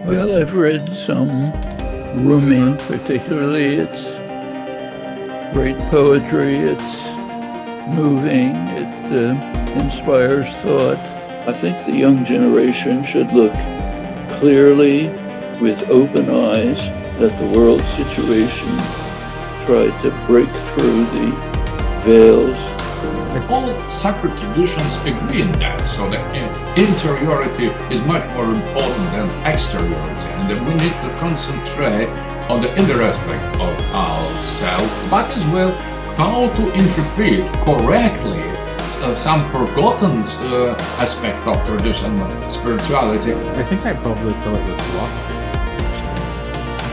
Well, I've read some Rumi, particularly. It's great poetry, it's moving, it inspires thought. I think the young generation should look clearly with open eyes at the world situation, try to break through the veils. All sacred traditions agree in that, so that interiority is much more important than exteriority, and that we need to concentrate on the inner aspect of ourselves, but as well how to interpret correctly some forgotten aspect of traditional spirituality. I think I probably fill it with philosophy.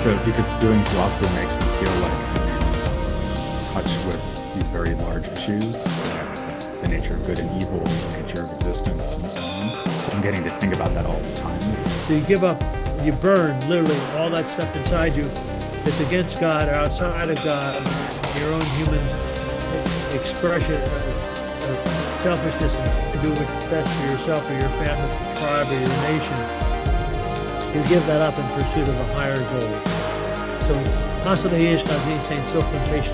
So because doing philosophy makes me feel like I'm in touch with these very large issues, the nature of good and evil, the nature of existence, and so on. So I'm getting to think about that all the time. So you give up, you burn literally all that stuff inside you that's against God or outside of God, your own human expression of selfishness and to do what's best for yourself or your family, tribe, or your nation. You give that up in pursuit of a higher goal. So constantly saying self-compassion,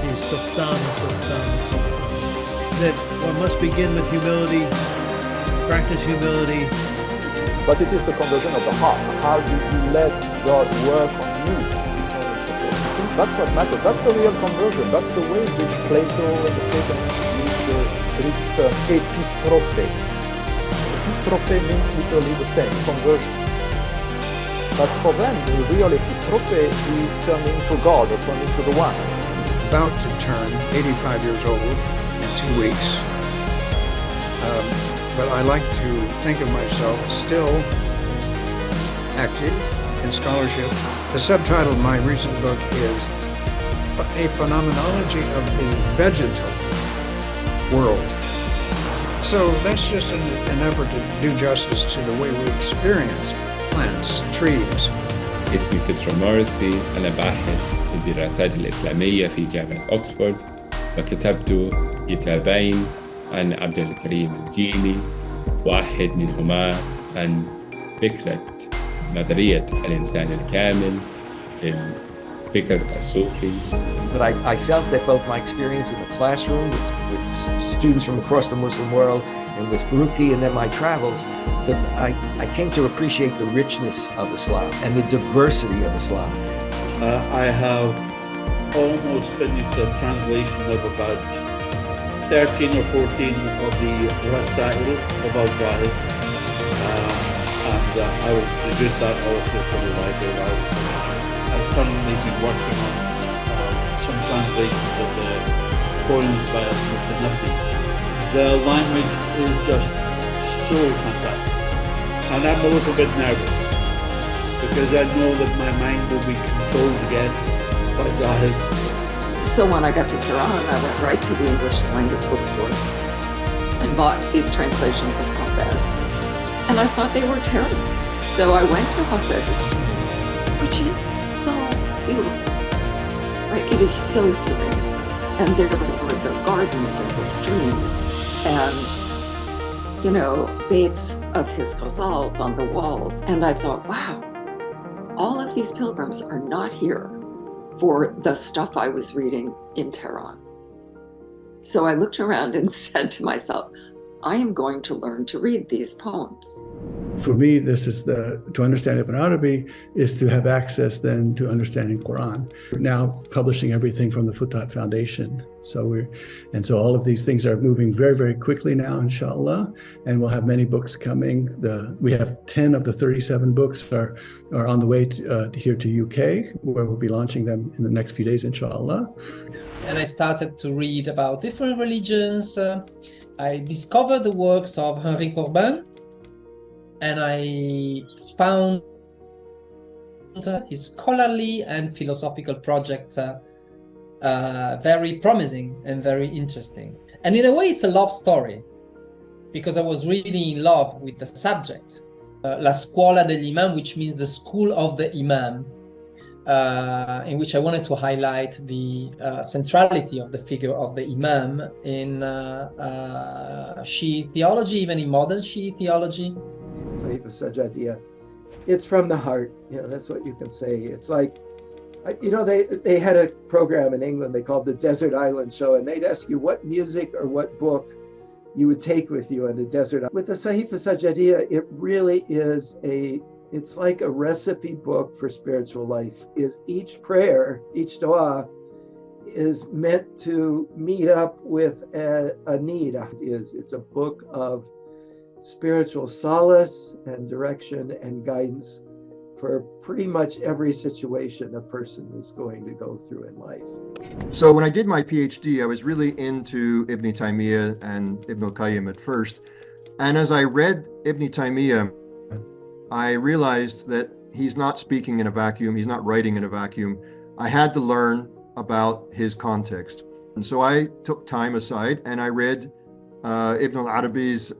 that one must begin with humility, practice humility. But it is the conversion of the heart. How do you let God work on you? That's what matters. That's the real conversion. That's the way in which Plato and the Platonists use the Greek term epistrope. Epistrope means literally the same, conversion. But for them, the real epistrope is turning to God or turning to the One. I'm about to turn 85 years old in 2 weeks. But I like to think of myself still active in scholarship. The subtitle of my recent book is A Phenomenology of the Vegetal World. So that's just an effort to do justice to the way we experience plants, trees. اسمي كسر مارسي، أنا باحث في الدراسات الإسلامية في جامعة أكسفورد، وكتبت كتابين عن عبد الكريم الديني، واحد منهما عن فكرة نظرية الإنسان الكامل الفكر الصوفي. But I felt that both my experience in the classroom with students from across the Muslim world and with Faruqi and then my travels, that I came to appreciate the richness of Islam and the diversity of Islam. I have almost finished a translation of about 13 or 14 of the Rasail of Al-Jahid, and I will produce that also for the library. I've currently been working on some translations of the poems by Al-Mutanabbi. The language is just so fantastic, and I'm a little bit nervous because I know that my mind will be controlled again by Jahid. So when I got to Tehran, I went right to the English language bookstore and bought these translations of Hafez. And I thought they were terrible. So I went to Hafez's, which is so beautiful. Right? It is so serene. And there were the gardens and the streams and, you know, baits of his ghazals on the walls. And I thought, wow, all of these pilgrims are not here for the stuff I was reading in Tehran. So I looked around and said to myself, I am going to learn to read these poems. For me, this is to understand Ibn Arabi is to have access then to understanding Quran. We're now publishing everything from the Futuhat Foundation. So all of these things are moving very, very quickly now, inshallah. And we'll have many books coming. We have 10 of the 37 books are on the way here to UK, where we'll be launching them in the next few days, inshallah. And I started to read about different religions. I discovered the works of Henri Corbin, and I found his scholarly and philosophical project very promising and very interesting. And in a way, it's a love story, because I was really in love with the subject. La Scuola dell'Imam, which means the school of the Imam, in which I wanted to highlight the centrality of the figure of the Imam in Shi'i theology, even in modern Shi'i theology. طيب السجادية it's from the heart. That's what you can say. It's like, they had a program in England they called the Desert Island Show, and they'd ask you what music or what book you would take with you on a desert. With the Sahifa Sajadiyya, it really is it's like a recipe book for spiritual life. Is each prayer, each dua is meant to meet up with a need. It's a book of spiritual solace and direction and guidance for pretty much every situation a person is going to go through in life. So when I did my PhD, I was really into Ibn Taymiyyah and Ibn al-Qayyim at first. And as I read Ibn Taymiyyah, I realized that he's not speaking in a vacuum. He's not writing in a vacuum. I had to learn about his context. And so I took time aside and I read Ibn al-Arabi's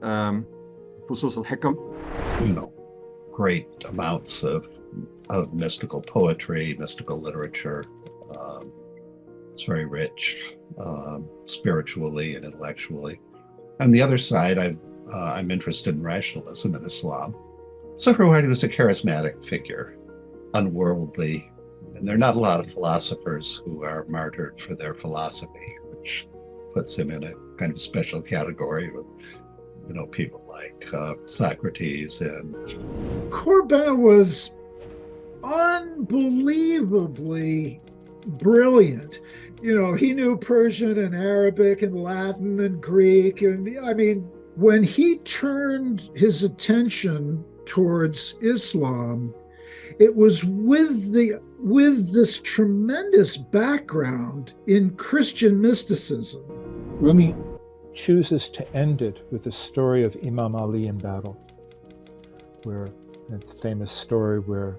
Fusus al-Hikam. Great amounts of mystical poetry, mystical literature. It's very rich spiritually and intellectually. On the other side, I'm interested in rationalism in Islam. Suhrawardi was a charismatic figure, unworldly, and there are not a lot of philosophers who are martyred for their philosophy, which puts him in a kind of special category with people like Socrates. And Corbin was unbelievably brilliant. He knew Persian and Arabic and Latin and Greek. And I mean, when he turned his attention towards Islam, it was with this tremendous background in Christian mysticism. Rumi chooses to end it with the story of Imam Ali in battle, where the famous story where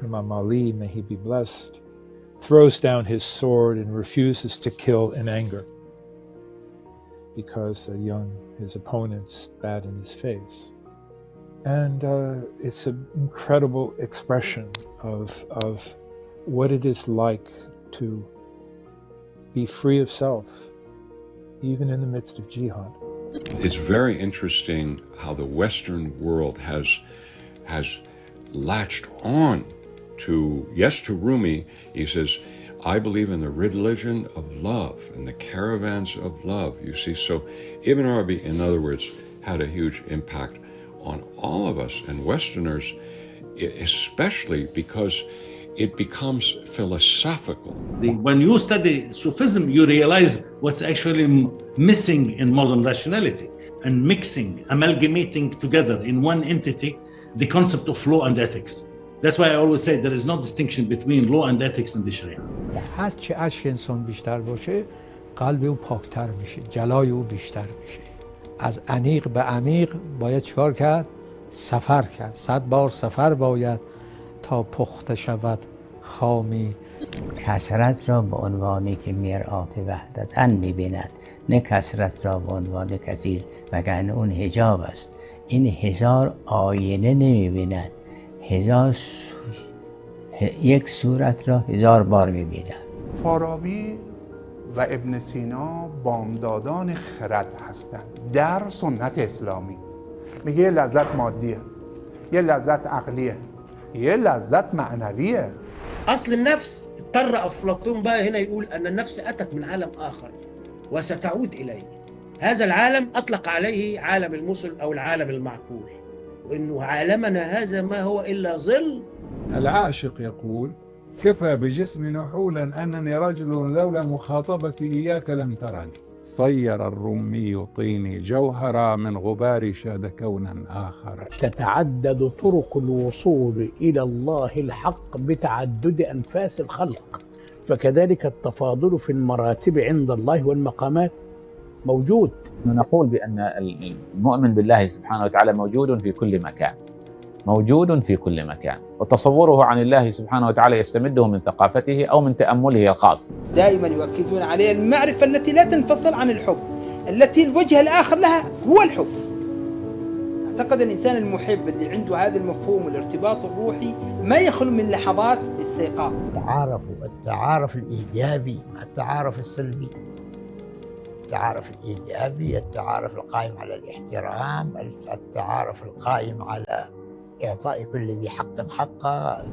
Imam Ali, may he be blessed, throws down his sword and refuses to kill in anger because his opponent spat in his face. And it's an incredible expression of what it is like to be free of self, even in the midst of jihad. It's very interesting how the Western world has latched on to Rumi. He says, I believe in the religion of love and the caravans of love. You see, so Ibn Arabi, in other words, had a huge impact on all of us and Westerners, especially because it becomes philosophical. When you study Sufism, you realize what's actually missing in modern rationality, and mixing, amalgamating together in one entity the concept of law and ethics. That's why I always say there is no distinction between law and ethics in the Sharia. هر چه اشک انسان بیشتر باشه، قلب او پاکتر میشه، جلای او بیشتر میشه. از عمیق به عمیق باید چیکار کرد؟ سفر کرد. 100 بار سفر باید تا پخته شود خامی. کثرت را به عنوانی که مرآت وحدتاً می‌بیند، نه کثرت را به عنوان کثیر، وگرنه اون حجاب است. این هزار آینه نمی‌بیند، یک صورت را 1000 بار می‌بیند. فارابی و ابن سینا بامدادان خرد هستند در سنت اسلامی. میگه یه لذت مادیه، یه لذت عقلیه، یه لذت معنویه. أصل النفس اضطر أفلاطون بقى هنا يقول أن النفس أتت من عالم آخر وستعود إليه. هذا العالم أطلق عليه عالم المثل أو العالم المعقول، وإنه عالمنا هذا ما هو إلا ظل. العاشق يقول كفى بجسمي نحولا أنني رجل لولا مخاطبتي إياك لم ترني. صير الرومي طيني جوهرا من غبار شاد كونا آخر. تتعدد طرق الوصول إلى الله الحق بتعدد أنفاس الخلق، فكذلك التفاضل في المراتب عند الله والمقامات موجود. نقول بأن المؤمن بالله سبحانه وتعالى موجود في كل مكان، موجود في كل مكان، وتصوره عن الله سبحانه وتعالى يستمده من ثقافته أو من تأمله الخاص. دائما يؤكدون عليه المعرفة التي لا تنفصل عن الحب، التي الوجه الآخر لها هو الحب. أعتقد الإنسان المحب اللي عنده هذا المفهوم والارتباط الروحي ما يخلو من لحظات استيقاظ. التعارف الإيجابي مع التعارف السلبي، التعارف الإيجابي، التعارف القائم على الاحترام، التعارف القائم على إعطاء كل ذي حق حقه.